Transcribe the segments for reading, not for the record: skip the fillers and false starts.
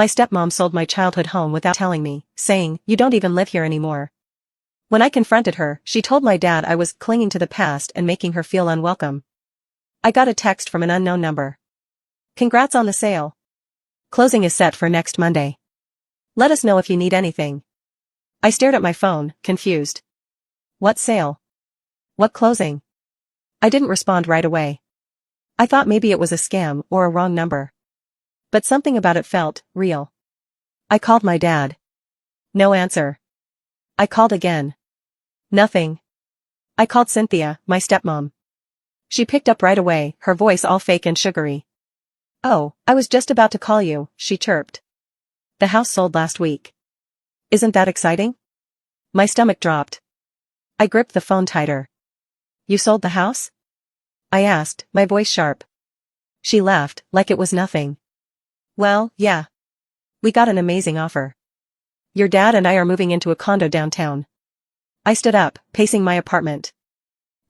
My stepmom sold my childhood home without telling me, saying, "You don't even live here anymore." When I confronted her, she told my dad I was clinging to the past and making her feel unwelcome. I got a text from an unknown number. "Congrats on the sale. Closing is set for next Monday. Let us know if you need anything." I stared at my phone, confused. What sale? What closing? I didn't respond right away. I thought maybe it was a scam or a wrong number. But something about it felt real. I called my dad. No answer. I called again. Nothing. I called Cynthia, my stepmom. She picked up right away, her voice all fake and sugary. "Oh, I was just about to call you," she chirped. "The house sold last week. Isn't that exciting?" My stomach dropped. I gripped the phone tighter. "You sold the house?" I asked, my voice sharp. She laughed, like it was nothing. "Well, yeah. We got an amazing offer. Your dad and I are moving into a condo downtown." I stood up, pacing my apartment.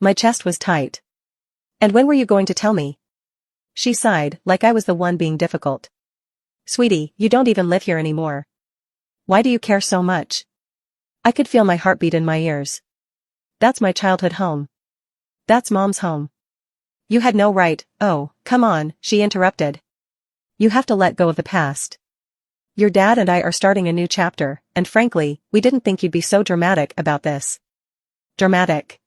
My chest was tight. "And when were you going to tell me?" She sighed, like I was the one being difficult. "Sweetie, you don't even live here anymore. Why do you care so much?" I could feel my heartbeat in my ears. "That's my childhood home. That's Mom's home. You had no right." "Oh, come on," she interrupted. "You have to let go of the past. Your dad and I are starting a new chapter, and frankly, we didn't think you'd be so dramatic about this." Dramatic.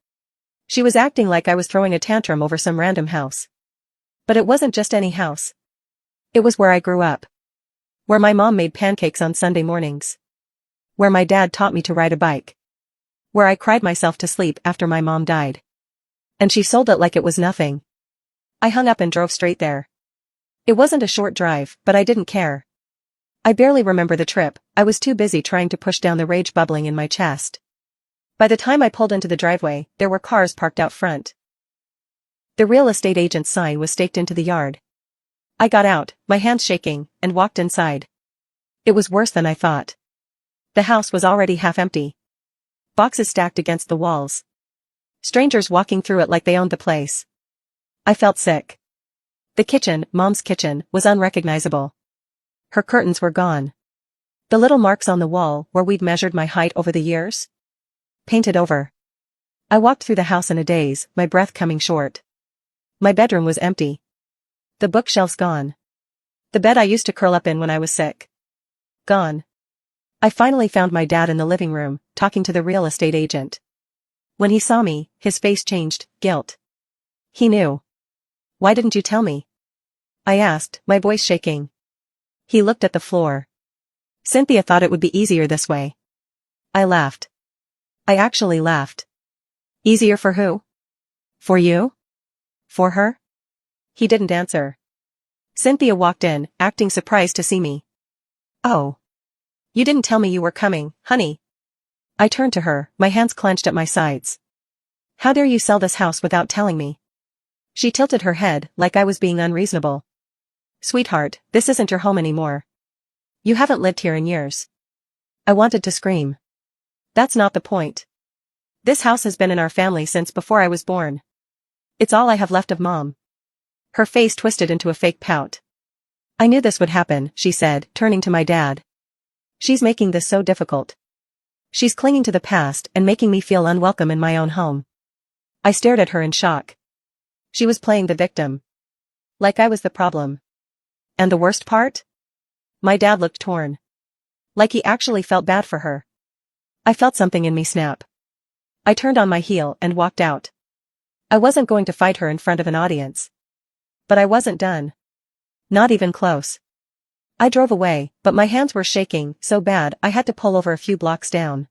She was acting like I was throwing a tantrum over some random house. But it wasn't just any house. It was where I grew up. Where my mom made pancakes on Sunday mornings. Where my dad taught me to ride a bike. Where I cried myself to sleep after my mom died. And she sold it like it was nothing. I hung up and drove straight there. It wasn't a short drive, but I didn't care. I barely remember the trip, I was too busy trying to push down the rage bubbling in my chest. By the time I pulled into the driveway, there were cars parked out front. The real estate agent's sign was staked into the yard. I got out, my hands shaking, and walked inside. It was worse than I thought. The house was already half empty. Boxes stacked against the walls. Strangers walking through it like they owned the place. I felt sick. The kitchen, Mom's kitchen, was unrecognizable. Her curtains were gone. The little marks on the wall where we'd measured my height over the years? Painted over. I walked through the house in a daze, my breath coming short. My bedroom was empty. The bookshelves gone. The bed I used to curl up in when I was sick. Gone. I finally found my dad in the living room, talking to the real estate agent. When he saw me, his face changed, guilt. He knew. "Why didn't you tell me?" I asked, my voice shaking. He looked at the floor. "Cynthia thought it would be easier this way." I laughed. I actually laughed. "Easier for who? For you? For her?" He didn't answer. Cynthia walked in, acting surprised to see me. "Oh. You didn't tell me you were coming, honey." I turned to her, my hands clenched at my sides. "How dare you sell this house without telling me?" She tilted her head, like I was being unreasonable. "Sweetheart, this isn't your home anymore. You haven't lived here in years." I wanted to scream. "That's not the point. This house has been in our family since before I was born. It's all I have left of Mom." Her face twisted into a fake pout. "I knew this would happen," she said, turning to my dad. "She's making this so difficult. She's clinging to the past and making me feel unwelcome in my own home." I stared at her in shock. She was playing the victim. Like I was the problem. And the worst part? My dad looked torn. Like he actually felt bad for her. I felt something in me snap. I turned on my heel and walked out. I wasn't going to fight her in front of an audience. But I wasn't done. Not even close. I drove away, but my hands were shaking so bad I had to pull over a few blocks down.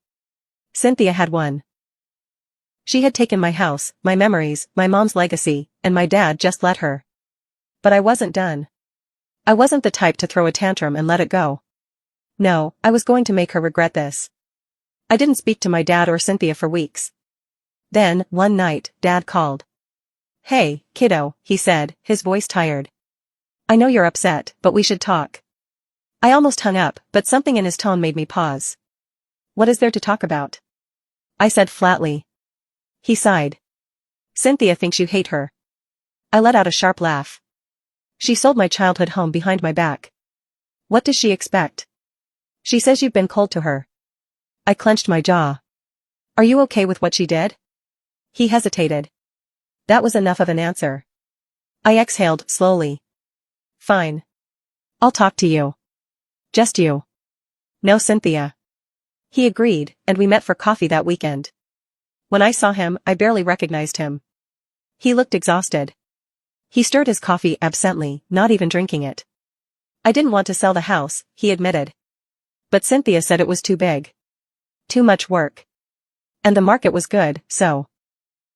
Cynthia had won. She had taken my house, my memories, my mom's legacy, and my dad just let her. But I wasn't done. I wasn't the type to throw a tantrum and let it go. No, I was going to make her regret this. I didn't speak to my dad or Cynthia for weeks. Then, one night, Dad called. "Hey, kiddo," he said, his voice tired. "I know you're upset, but we should talk." I almost hung up, but something in his tone made me pause. "What is there to talk about?" I said flatly. He sighed. "Cynthia thinks you hate her." I let out a sharp laugh. "She sold my childhood home behind my back. What does she expect? She says you've been cold to her. I clenched my jaw. Are you okay with what she did? He hesitated. That was enough of an answer. I exhaled slowly. Fine. I'll talk to you. Just you. No, Cynthia. He agreed, and we met for coffee that weekend. When I saw him, I barely recognized him. He looked exhausted. He stirred his coffee absently, not even drinking it. I didn't want to sell the house, he admitted. But Cynthia said it was too big. Too much work. And the market was good, so.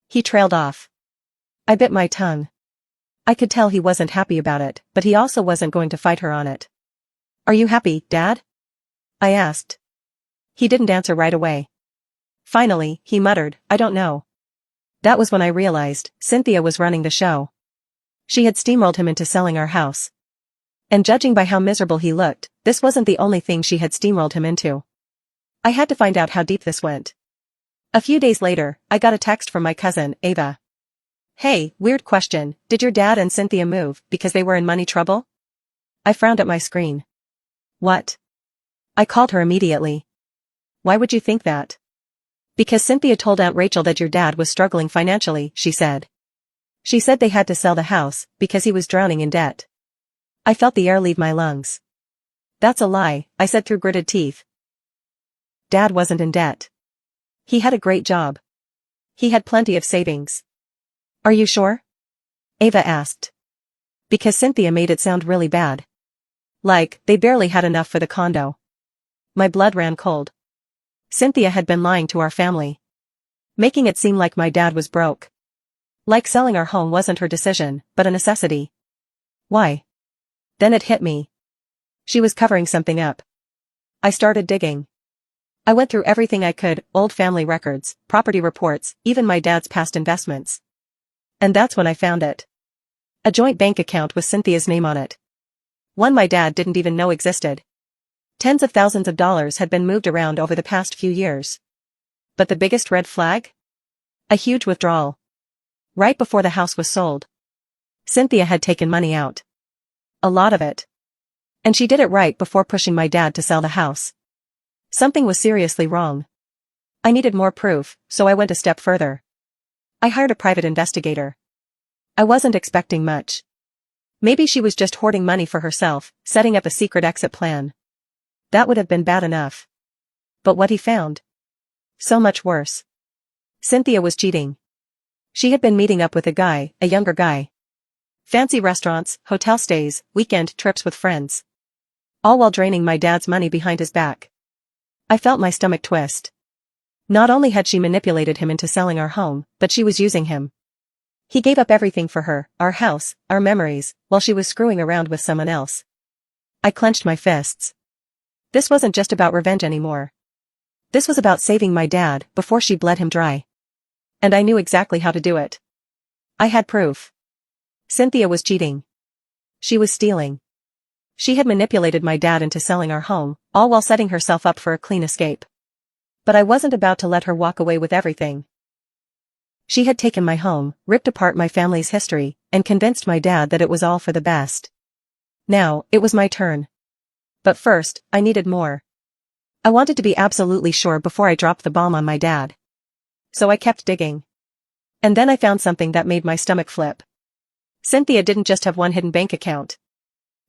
He trailed off. I bit my tongue. I could tell he wasn't happy about it, but he also wasn't going to fight her on it. Are you happy, Dad? I asked. He didn't answer right away. Finally, he muttered, I don't know. That was when I realized Cynthia was running the show. She had steamrolled him into selling our house. And judging by how miserable he looked, this wasn't the only thing she had steamrolled him into. I had to find out how deep this went. A few days later, I got a text from my cousin, Ava. Hey, weird question, did your dad and Cynthia move because they were in money trouble? I frowned at my screen. What? I called her immediately. Why would you think that? Because Cynthia told Aunt Rachel that your dad was struggling financially, she said. She said they had to sell the house because he was drowning in debt. I felt the air leave my lungs. That's a lie, I said through gritted teeth. Dad wasn't in debt. He had a great job. He had plenty of savings. Are you sure? Ava asked. Because Cynthia made it sound really bad. Like, they barely had enough for the condo. My blood ran cold. Cynthia had been lying to our family. Making it seem like my dad was broke. Like selling our home wasn't her decision, but a necessity. Why? Then it hit me. She was covering something up. I started digging. I went through everything I could, old family records, property reports, even my dad's past investments. And that's when I found it. A joint bank account with Cynthia's name on it. One my dad didn't even know existed. Tens of thousands of dollars had been moved around over the past few years. But the biggest red flag? A huge withdrawal. Right before the house was sold. Cynthia had taken money out. A lot of it. And she did it right before pushing my dad to sell the house. Something was seriously wrong. I needed more proof, so I went a step further. I hired a private investigator. I wasn't expecting much. Maybe she was just hoarding money for herself, setting up a secret exit plan. That would have been bad enough. But what he found? So much worse. Cynthia was cheating. She had been meeting up with a younger guy. Fancy restaurants, hotel stays, weekend trips with friends. All while draining my dad's money behind his back. I felt my stomach twist. Not only had she manipulated him into selling our home, but she was using him. He gave up everything for her, our house, our memories, while she was screwing around with someone else. I clenched my fists. This wasn't just about revenge anymore. This was about saving my dad before she bled him dry. And I knew exactly how to do it. I had proof. Cynthia was cheating. She was stealing. She had manipulated my dad into selling our home, all while setting herself up for a clean escape. But I wasn't about to let her walk away with everything. She had taken my home, ripped apart my family's history, and convinced my dad that it was all for the best. Now, it was my turn. But first, I needed more. I wanted to be absolutely sure before I dropped the bomb on my dad. So I kept digging. And then I found something that made my stomach flip. Cynthia didn't just have one hidden bank account.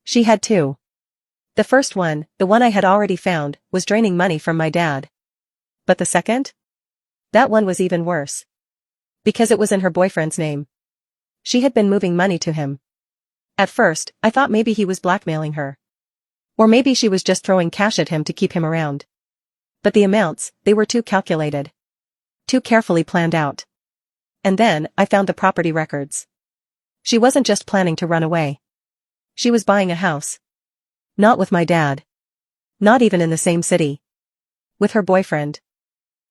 She had two. The first one, the one I had already found, was draining money from my dad. But the second? That one was even worse. Because it was in her boyfriend's name. She had been moving money to him. At first, I thought maybe he was blackmailing her. Or maybe she was just throwing cash at him to keep him around. But the amounts, they were too calculated. Too carefully planned out. And then, I found the property records. She wasn't just planning to run away. She was buying a house. Not with my dad. Not even in the same city. With her boyfriend.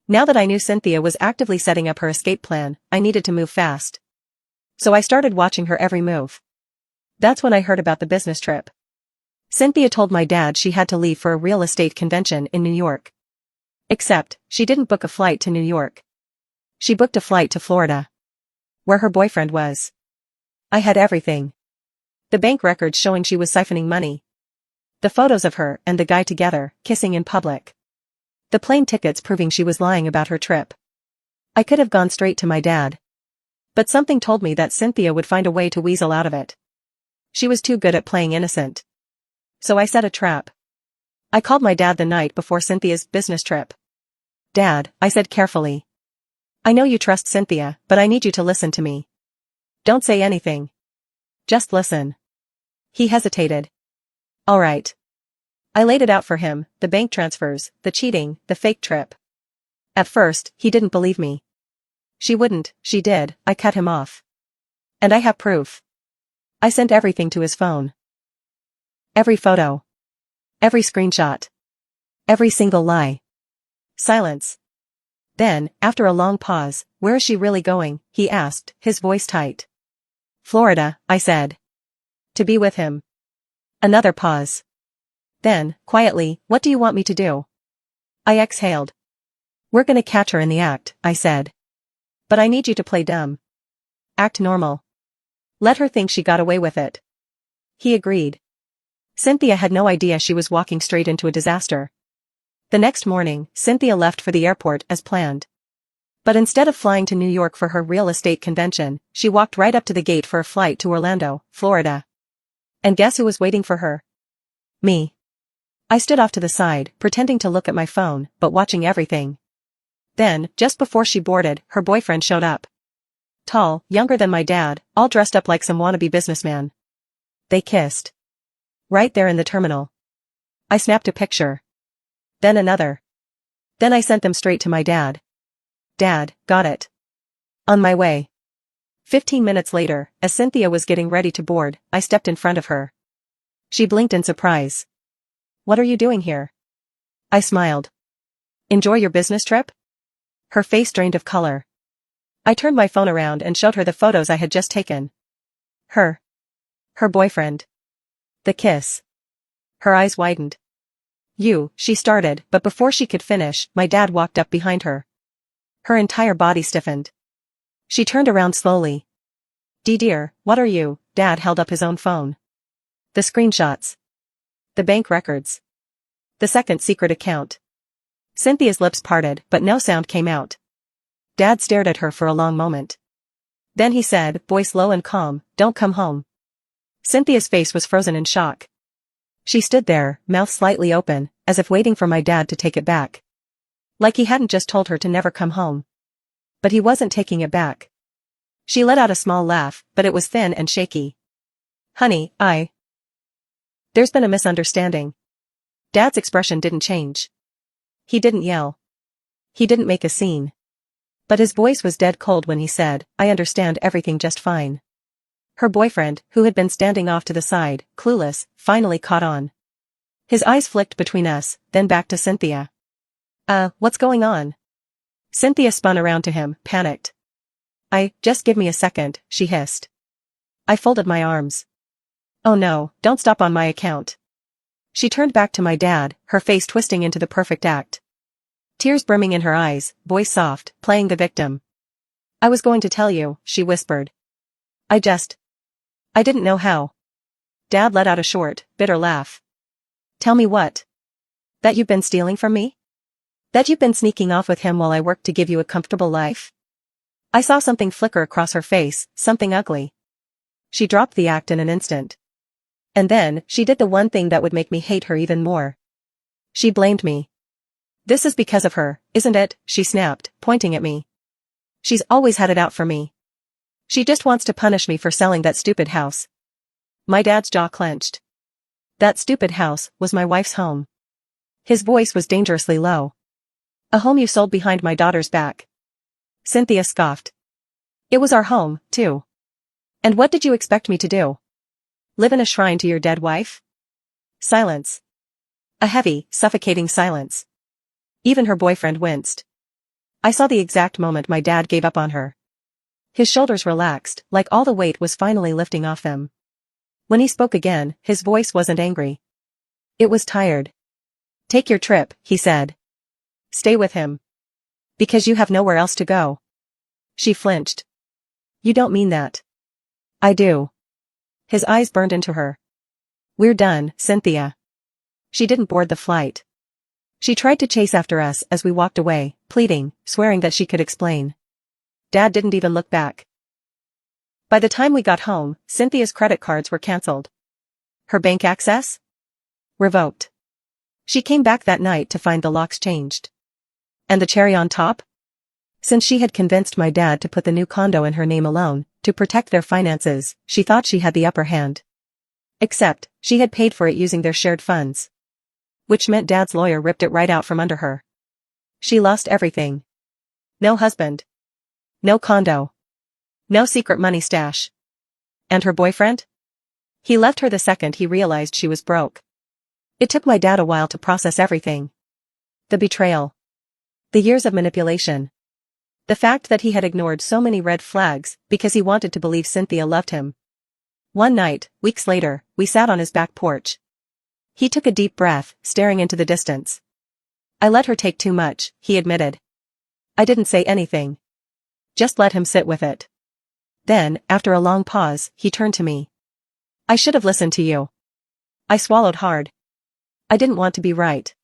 Now that I knew Cynthia was actively setting up her escape plan, I needed to move fast. So I started watching her every move. That's when I heard about the business trip. Cynthia told my dad she had to leave for a real estate convention in New York. Except, she didn't book a flight to New York. She booked a flight to Florida. Where her boyfriend was. I had everything. The bank records showing she was siphoning money. The photos of her and the guy together, kissing in public. The plane tickets proving she was lying about her trip. I could have gone straight to my dad. But something told me that Cynthia would find a way to weasel out of it. She was too good at playing innocent. So I set a trap. I called my dad the night before Cynthia's business trip. "Dad," I said carefully. "I know you trust Cynthia, but I need you to listen to me. Don't say anything. Just listen." He hesitated. "All right." I laid it out for him, the bank transfers, the cheating, the fake trip. At first, he didn't believe me. "She wouldn't," she did, I cut him off. "And I have proof." I sent everything to his phone. Every photo. Every screenshot. Every single lie. Silence. Then, after a long pause, "Where is she really going?" he asked, his voice tight. "Florida," I said. "To be with him." Another pause. Then, quietly, "What do you want me to do?" I exhaled. "We're gonna catch her in the act," I said. "But I need you to play dumb. Act normal. Let her think she got away with it." He agreed. Cynthia had no idea she was walking straight into a disaster. The next morning, Cynthia left for the airport as planned. But instead of flying to New York for her real estate convention, she walked right up to the gate for a flight to Orlando, Florida. And guess who was waiting for her? Me. I stood off to the side, pretending to look at my phone, but watching everything. Then, just before she boarded, her boyfriend showed up. Tall, younger than my dad, all dressed up like some wannabe businessman. They kissed. Right there in the terminal. I snapped a picture. Then another. Then I sent them straight to my dad. "Dad, got it. On my way." 15 minutes later, as Cynthia was getting ready to board, I stepped in front of her. She blinked in surprise. "What are you doing here?" I smiled. "Enjoy your business trip?" Her face drained of color. I turned my phone around and showed her the photos I had just taken. Her boyfriend. The kiss. Her eyes widened. She started, but before she could finish, my dad walked up behind her. Her entire body stiffened. She turned around slowly. Dear, what are you?" Dad held up his own phone. The screenshots. The bank records. The second secret account. Cynthia's lips parted, but no sound came out. Dad stared at her for a long moment. Then he said, voice low and calm, "Don't come home." Cynthia's face was frozen in shock. She stood there, mouth slightly open, as if waiting for my dad to take it back. Like he hadn't just told her to never come home. But he wasn't taking it back. She let out a small laugh, but it was thin and shaky. "Honey, There's been a misunderstanding." Dad's expression didn't change. He didn't yell. He didn't make a scene. But his voice was dead cold when he said, "I understand everything just fine." Her boyfriend, who had been standing off to the side, clueless, finally caught on. His eyes flicked between us, then back to Cynthia. What's going on?" Cynthia spun around to him, panicked. Just give me a second," she hissed. I folded my arms. "Oh no, don't stop on my account." She turned back to my dad, her face twisting into the perfect act. Tears brimming in her eyes, voice soft, playing the victim. "I was going to tell you," she whispered. I didn't know how." Dad let out a short, bitter laugh. "Tell me what?" "That you've been stealing from me? That you've been sneaking off with him while I worked to give you a comfortable life?" I saw something flicker across her face, something ugly. She dropped the act in an instant. And then, she did the one thing that would make me hate her even more. She blamed me. "This is because of her, isn't it?" she snapped, pointing at me. "She's always had it out for me. She just wants to punish me for selling that stupid house." My dad's jaw clenched. That stupid house was my wife's home. His voice was dangerously low. "A home you sold behind my daughter's back." Cynthia scoffed. "It was our home, too. And what did you expect me to do? Live in a shrine to your dead wife?" Silence. A heavy, suffocating silence. Even her boyfriend winced. I saw the exact moment my dad gave up on her. His shoulders relaxed, like all the weight was finally lifting off them. When he spoke again, his voice wasn't angry. It was tired. "Take your trip," he said. "Stay with him. Because you have nowhere else to go." She flinched. "You don't mean that." "I do." His eyes burned into her. "We're done, Cynthia. She didn't board the flight. She tried to chase after us as we walked away, pleading, swearing that she could explain. Dad didn't even look back. By the time we got home, Cynthia's credit cards were cancelled. Her bank access? Revoked. She came back that night to find the locks changed. And the cherry on top? Since she had convinced my dad to put the new condo in her name alone, to protect their finances, she thought she had the upper hand. Except, she had paid for it using their shared funds. Which meant Dad's lawyer ripped it right out from under her. She lost everything. No husband. No condo. No secret money stash. And her boyfriend? He left her the second he realized she was broke. It took my dad a while to process everything. The betrayal. The years of manipulation. The fact that he had ignored so many red flags because he wanted to believe Cynthia loved him. One night, weeks later, we sat on his back porch. He took a deep breath, staring into the distance. I let her take too much, he admitted. I didn't say anything. Just let him sit with it. Then, after a long pause, he turned to me. I should have listened to you. I swallowed hard. I didn't want to be right.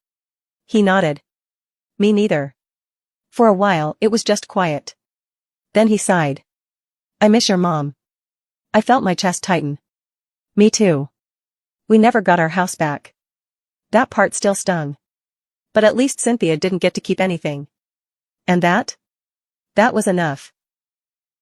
He nodded. Me neither. For a while, it was just quiet. Then he sighed. I miss your mom. I felt my chest tighten. Me too. We never got our house back. That part still stung. But at least Cynthia didn't get to keep anything. And that? That was enough.